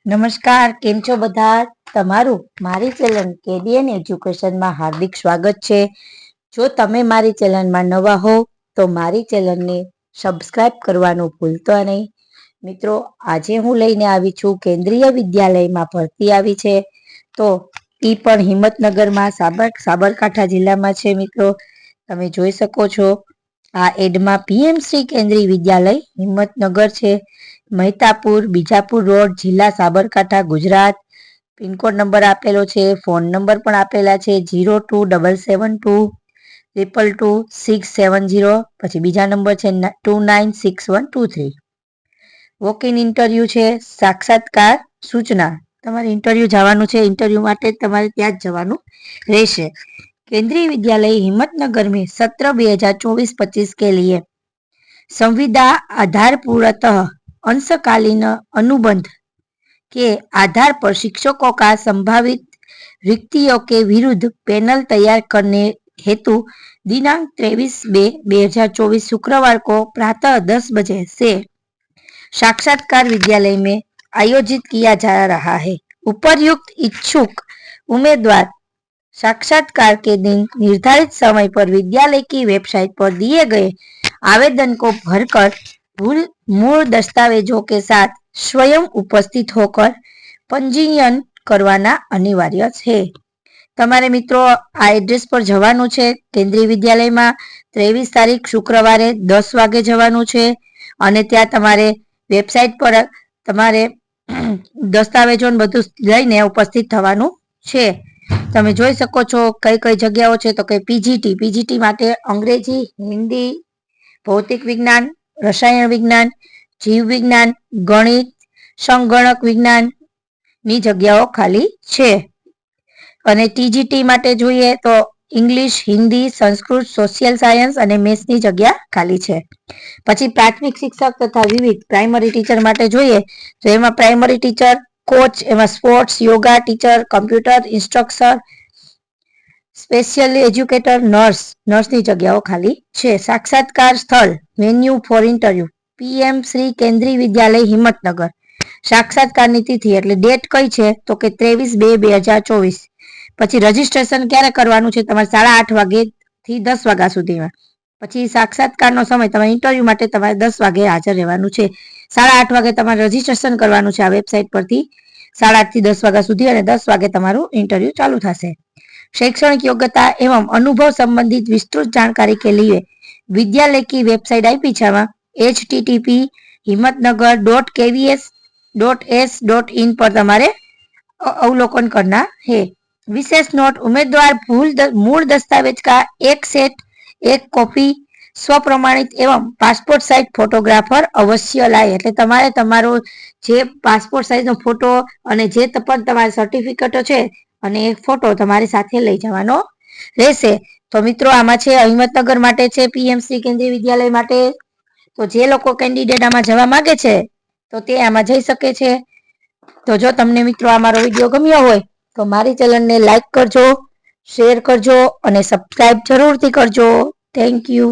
નમસ્કાર, કેમ છો બધા? તમારું મારી ચેનલ કેડીએન એજ્યુકેશનમાં હાર્દિક સ્વાગત છે. જો તમે મારી ચેનલમાં નવા હો તો મારી ચેનલને સબસ્ક્રાઇબ કરવાનું ભૂલતો નહીં. મિત્રો, આજે હું લઈને આવી છું કેન્દ્રીય વિદ્યાલયમાં ભરતી આવી છે. તો ઈ પણ હિંમતનગરમાં સાબરકાંઠા જિલ્લામાં છે. મિત્રો, તમે જોઈ શકો છો આ એડમાં પીએમશ્રી કેન્દ્રીય વિદ્યાલય હિંમતનગર છે. મહેતાપુર, બીજાપુર રોડ, જિલ્લા સાબરકાંઠા, ગુજરાત. પિનકોડ નંબર આપેલો છે, ફોન નંબર પણ આપેલા છે 0277226267 પછી બીજા નંબર છે 296123. વોક ઇન ઇન્ટરવ્યુ છે, સાક્ષાત્કાર સૂચના. તમારે ઇન્ટરવ્યુ જવાનું છે, ઇન્ટરવ્યુ માટે તમારે ત્યાં જ જવાનું રહેશે. केंद्रीय विद्यालय हिम्मतनगर में सत्र 2024-25 के लिए संविदा आधार पूर्णतः अंशकालीन अनुबंध के आधार पर शिक्षकों का संभावित रिक्तियों के विरुद्ध पैनल तैयार करने हेतु दिनांक 23/2/2024 शुक्रवार को प्रातः 10 बजे से साक्षात्कार विद्यालय में आयोजित किया जा रहा है। उपर्युक्त इच्छुक उम्मीदवार साक्षात्कार के दिन निर्धारित समय पर विद्यालय की वेबसाइट पर दिए गए आवेदन को भरकर मूल दस्तावेजों के साथ स्वयं उपस्थित होकर पंजीयन करवाना अनिवार्य है। તમારે મિત્રો આ એડ્રેસ પર જવાનું છે કેન્દ્રીય વિદ્યાલયમાં 23 તારીખ શુક્રવારે 10 વાગે જવાનું છે અને ત્યાં તમારે વેબસાઇટ પર તમારે દસ્તાવેજો બધું લઈને ઉપસ્થિત થવાનું છે। તમે જોઈ શકો છો કઈ કઈ જગ્યાઓ છે તો કે પીજીટી માટે અંગ્રેજી, હિન્દી, ભૌતિક વિજ્ઞાન, રસાયણ વિજ્ઞાન, જીવ વિજ્ઞાન, ગણિત, સંગણક વિજ્ઞાન ની જગ્યાઓ ખાલી છે અને ટીજીટી માટે જોઈએ તો English, Hindi, Sanskrit, social science અને મેથ્સ ની જગ્યા ખાલી છે। પછી પ્રાથમિક શિક્ષક તથા વિવિધ પ્રાઇમરી ટીચર માટે જોઈએ તો એમાં પ્રાઇમરી ટીચર, કોચ, એમાં sports, yoga teacher, computer instructor, special educator, નર્સની જગ્યાઓ ખાલી છે। સાક્ષાત્કાર સ્થળ venue for interview PM Shri Kendriya Vidyalaya Himmatnagar. સાક્ષાત્કારની તિથિ એટલે ડેટ કઈ છે તો કે 23/2/2024। પછી રજીસ્ટ્રેશન ક્યારે કરવાનું છે તમારે 8:30 વાગે થી 10 વાગ્યા સુધીમાં। પછી સાક્ષાત્કારનો સમય તમારે ઇન્ટરવ્યુ માટે તમારે 10 વાગે હાજર રહેવાનું છે। 8:30 વાગે તમારે રજીસ્ટ્રેશન કરવાનું છે આ વેબસાઇટ પરથી 8:30 થી 10 વાગ્યા સુધી અને 10 વાગે તમારું ઇન્ટરવ્યુ ચાલુ થશે। शैक्षणिक योग्यता एवं अनुभव संबंधित विस्तृत जानकारी के लिए विद्यालय की वेबसाइट आई पीछा http://himatnagar.kvs.s.in पर तमारे अवलोकन करना है। विशेष नोट, उम्मीदवार मूल दस्तावेज का एक सेट, एक कॉपी स्वप्रमाणित एवं पासपोर्ट साइज फोटोग्राफर अवश्य लाए। એટલે તમારે તમારો જે પાસપોર્ટ સાઇઝનો ફોટો અને જે પણ તમારા સર્ટિફિકેટો છે અને એક ફોટો તમારી સાથે લઈ જવાનો રહેશે। તો મિત્રો આમાં છે હિંમતનગર માટે છે પીએમસી કેન્દ્રીય વિદ્યાલય માટે। તો જે લોકો કેન્ડિડેટ આમાં જવા માંગે છે તો તે આમાં જઈ શકે છે। તો જો તમને મિત્રો આ મારો વિડીયો ગમ્યો હોય તો મારી ચેનલને લાઈક કરજો, શેર કરજો અને સબસ્ક્રાઇબ જરૂરથી કરજો। Thank you.